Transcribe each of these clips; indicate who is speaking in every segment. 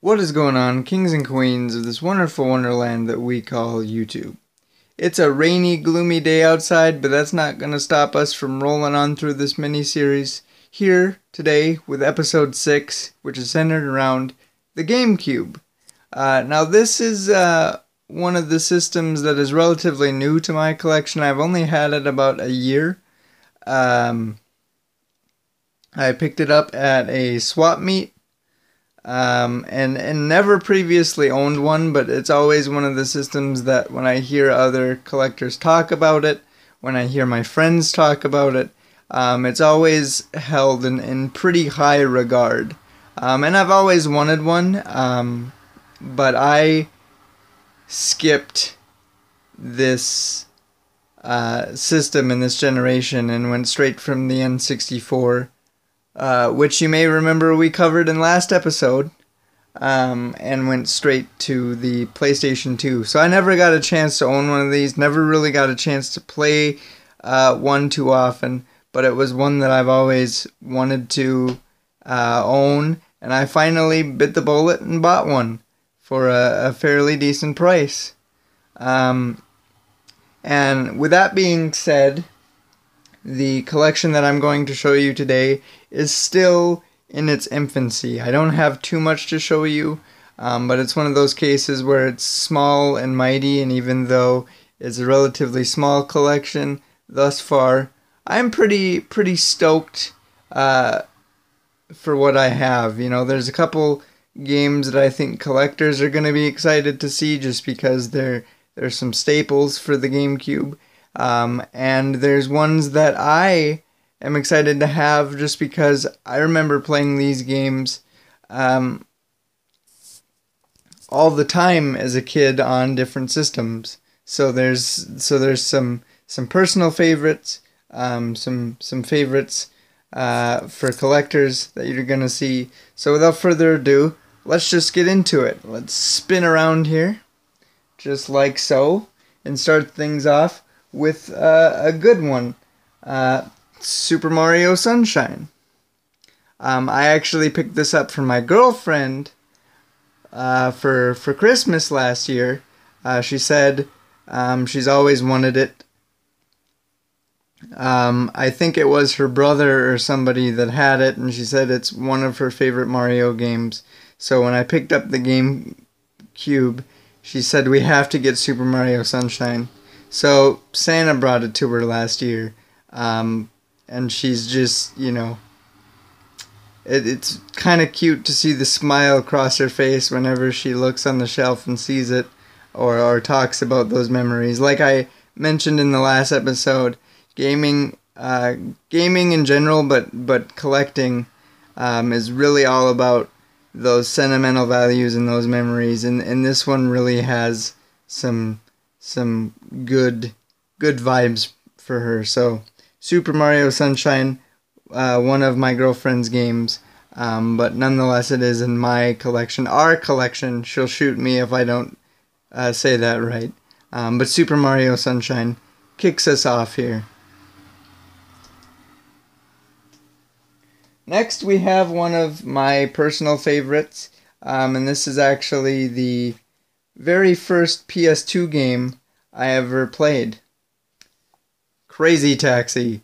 Speaker 1: What is going on, kings and queens of this wonderful wonderland that we call YouTube? It's a rainy, gloomy day outside, but that's not going to stop us from rolling on through this mini-series here today with episode 6, which is centered around the Gamecube. Now this is one of the systems that is relatively new to my collection. I've only had it about a year. I picked it up at a swap meet. And never previously owned one, but it's always one of the systems that when I hear other collectors talk about it, when I hear my friends talk about it, it's always held in pretty high regard. And I've always wanted one, but I skipped this system in this generation and went straight from the N64. Which you may remember we covered in last episode, and went straight to the PlayStation 2. So I never got a chance to own one of these, never really got a chance to play one too often, but it was one that I've always wanted to own, and I finally bit the bullet and bought one for a fairly decent price. And with that being said, the collection that I'm going to show you today is still in its infancy. I don't have too much to show you, but it's one of those cases where it's small and mighty, and even though it's a relatively small collection thus far, I'm pretty stoked for what I have. You know, there's a couple games that I think collectors are going to be excited to see just because there's some staples for the GameCube. And there's ones that I am excited to have just because I remember playing these games all the time as a kid on different systems. So there's some personal favorites, some favorites for collectors that you're gonna see. So without further ado, let's just get into it. Let's spin around here, just like so, and start things off with a good one, Super Mario Sunshine. I actually picked this up for my girlfriend for Christmas last year. She said she's always wanted it. I think it was her brother or somebody that had it, and she said it's one of her favorite Mario games. So when I picked up the GameCube, she said we have to get Super Mario Sunshine. So Santa brought it to her last year, and she's just, you know, it's kind of cute to see the smile across her face whenever she looks on the shelf and sees it, or talks about those memories. Like I mentioned in the last episode, gaming in general, but collecting is really all about those sentimental values and those memories, and this one really has some good vibes for her. So Super Mario Sunshine, one of my girlfriend's games, but nonetheless it is in my collection, our collection. She'll shoot me if I don't say that right, but Super Mario Sunshine kicks us off here. Next we have one of my personal favorites, and this is actually the very first PS2 game I ever played. Crazy Taxi.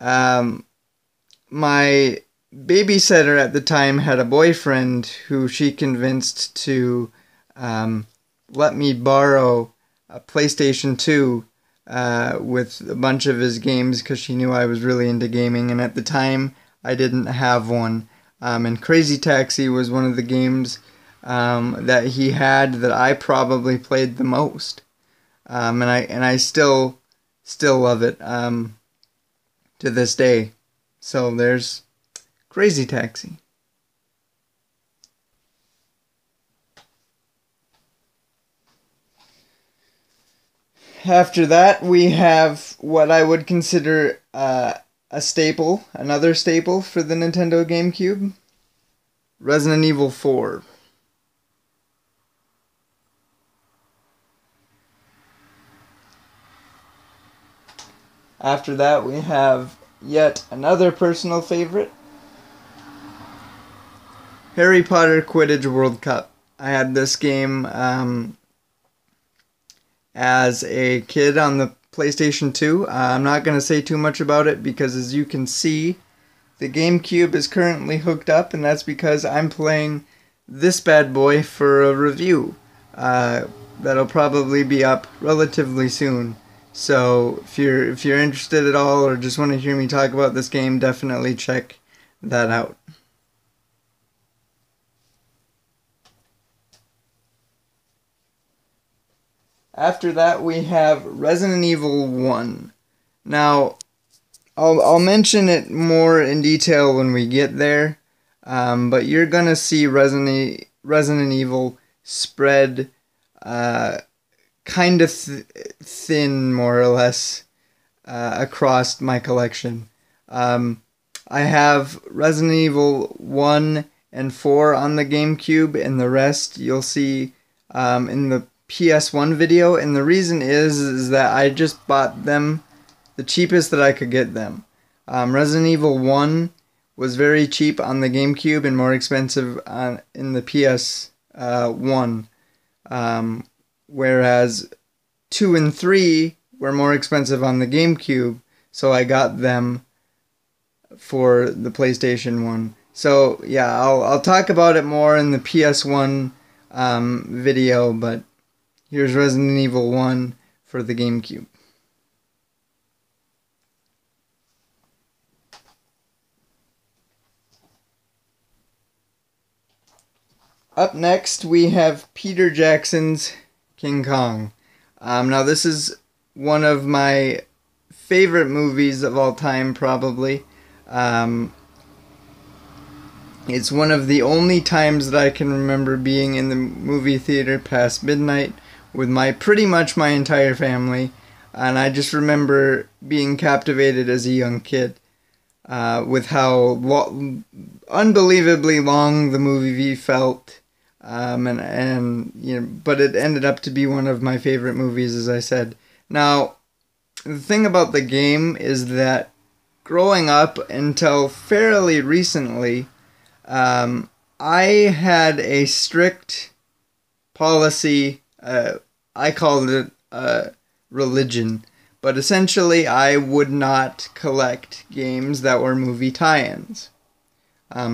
Speaker 1: My babysitter at the time had a boyfriend who she convinced to let me borrow a PlayStation 2 with a bunch of his games because she knew I was really into gaming, and at the time I didn't have one. And Crazy Taxi was one of the games that he had that I probably played the most, and I still love it to this day. So there's Crazy Taxi. After that, we have what I would consider a staple, another staple for the Nintendo GameCube, Resident Evil 4. After that, we have yet another personal favorite, Harry Potter Quidditch World Cup. I had this game as a kid on the PlayStation 2. I'm not going to say too much about it because, as you can see, the Gamecube is currently hooked up, and that's because I'm playing this bad boy for a review. That'll probably be up relatively soon. So if you're interested at all or just want to hear me talk about this game, definitely check that out. After that, we have Resident Evil 1. Now, I'll mention it more in detail when we get there, but you're gonna see Resident Evil spread kind of thin, more or less, across my collection. I have Resident Evil 1 and 4 on the GameCube, and the rest you'll see in the PS1 video, and the reason is that I just bought them the cheapest that I could get them. Resident Evil 1 was very cheap on the GameCube and more expensive in the PS1, whereas 2 and 3 were more expensive on the GameCube, so I got them for the PlayStation 1. So yeah, I'll talk about it more in the PS1 video, but here's Resident Evil 1 for the GameCube. Up next, we have Peter Jackson's King Kong. Now, this is one of my favorite movies of all time, probably. It's one of the only times that I can remember being in the movie theater past midnight with pretty much my entire family, and I just remember being captivated as a young kid with how unbelievably long the movie felt, and you know, but it ended up to be one of my favorite movies, as I said. Now, the thing about the game is that growing up until fairly recently, I had a strict policy. I called it religion, but essentially I would not collect games that were movie tie-ins.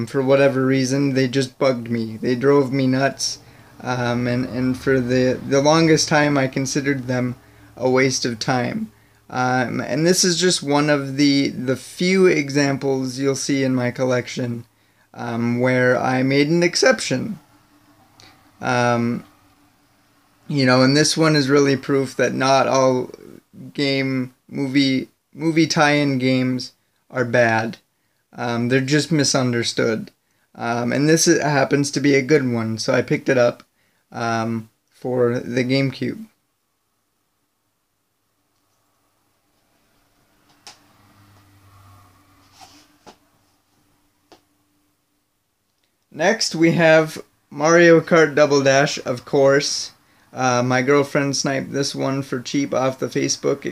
Speaker 1: For whatever reason, they just bugged me. They drove me nuts, and for the longest time I considered them a waste of time. And this is just one of the few examples you'll see in my collection where I made an exception. You know, and this one is really proof that not all movie tie-in games are bad. They're just misunderstood. And this happens to be a good one, so I picked it up for the GameCube. Next, we have Mario Kart Double Dash, of course. My girlfriend sniped this one for cheap off the Facebook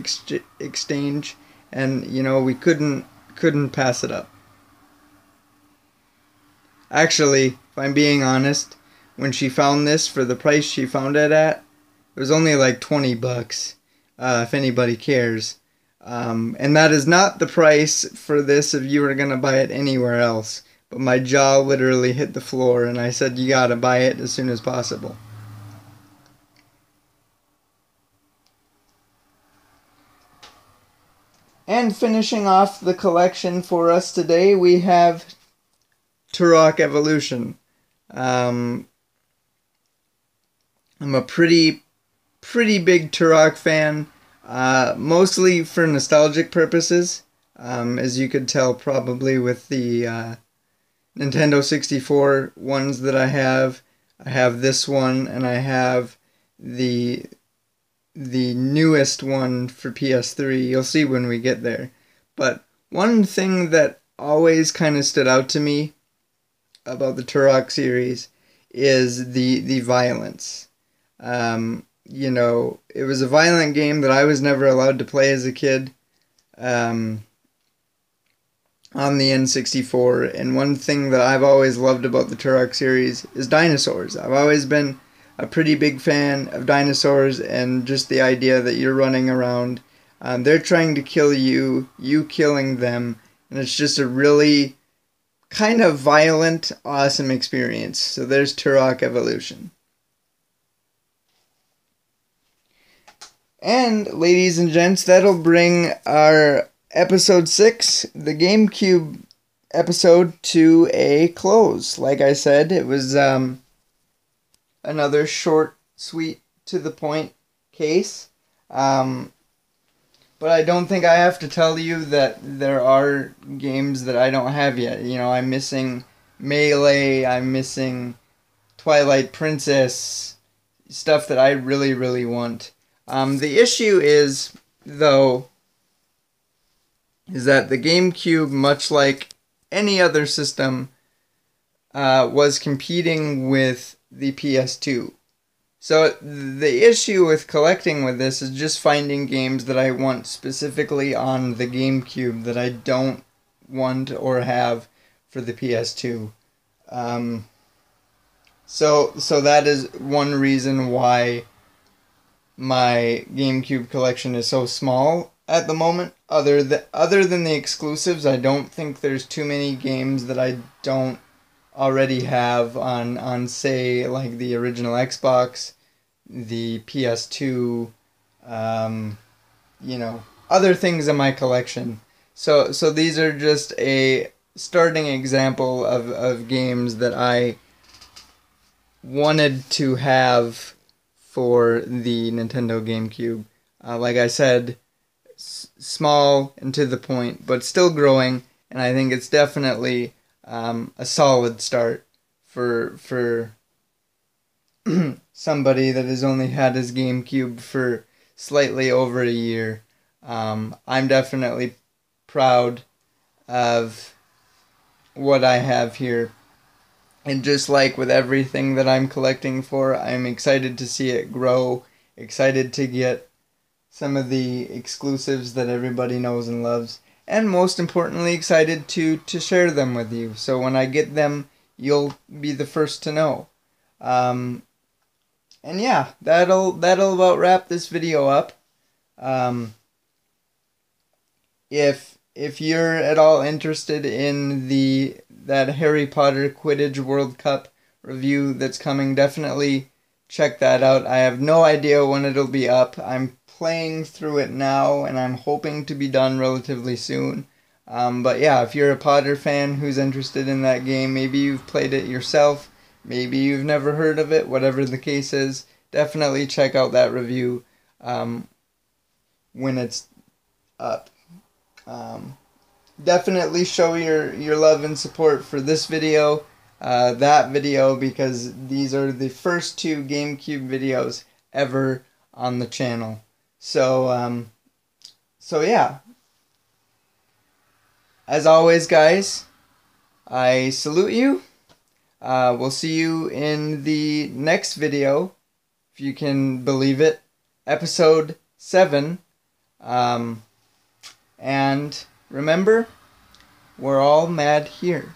Speaker 1: exchange, and you know, we couldn't pass it up. Actually, if I'm being honest, when she found this for the price she found it at, it was only like $20, if anybody cares. And that is not the price for this if you were gonna buy it anywhere else. But my jaw literally hit the floor, and I said, you gotta buy it as soon as possible. And finishing off the collection for us today, we have Tarak Evolution. I'm a pretty big Tarak fan, mostly for nostalgic purposes, as you could tell probably with the Nintendo 64 ones that I have. I have this one, and I have the newest one for PS3. You'll see when we get there. But one thing that always kind of stood out to me about the Turok series is the violence. You know, it was a violent game that I was never allowed to play as a kid. on the N64, and one thing that I've always loved about the Turok series is dinosaurs. I've always been a pretty big fan of dinosaurs, and just the idea that you're running around, they're trying to kill you, you killing them, and it's just a really kind of violent, awesome experience. So there's Tarak Evolution. And, ladies and gents, that'll bring our episode 6, the Gamecube episode, to a close. Like I said, it was another short, sweet, to the point case. But I don't think I have to tell you that there are games that I don't have yet. You know, I'm missing Melee, I'm missing Twilight Princess, stuff that I really, really want. The issue is, though, is that the GameCube, much like any other system, was competing with the PS2. So the issue with collecting with this is just finding games that I want specifically on the GameCube that I don't want or have for the PS2. So that is one reason why my GameCube collection is so small at the moment. Other than the exclusives, I don't think there's too many games that I don't already have on say, like the original Xbox, the PS2, you know, other things in my collection. So these are just a starting example of games that I wanted to have for the Nintendo GameCube. Like I said, small and to the point, but still growing, and I think it's definitely a solid start for somebody that has only had his GameCube for slightly over a year. I'm definitely proud of what I have here. And just like with everything that I'm collecting for, I'm excited to see it grow, excited to get some of the exclusives that everybody knows and loves, and most importantly, excited to share them with you. So when I get them, you'll be the first to know. And yeah, that'll about wrap this video up. If you're at all interested in that Harry Potter Quidditch World Cup review that's coming, definitely check that out. I have no idea when it'll be up. I'm playing through it now, and I'm hoping to be done relatively soon. But yeah, if you're a Potter fan who's interested in that game, maybe you've played it yourself, maybe you've never heard of it, whatever the case is, definitely check out that review when it's up. Definitely show your love and support for this video, that video, because these are the first 2 GameCube videos ever on the channel. So yeah. As always, guys, I salute you. We'll see you in the next video, if you can believe it, episode 7. And remember, we're all mad here.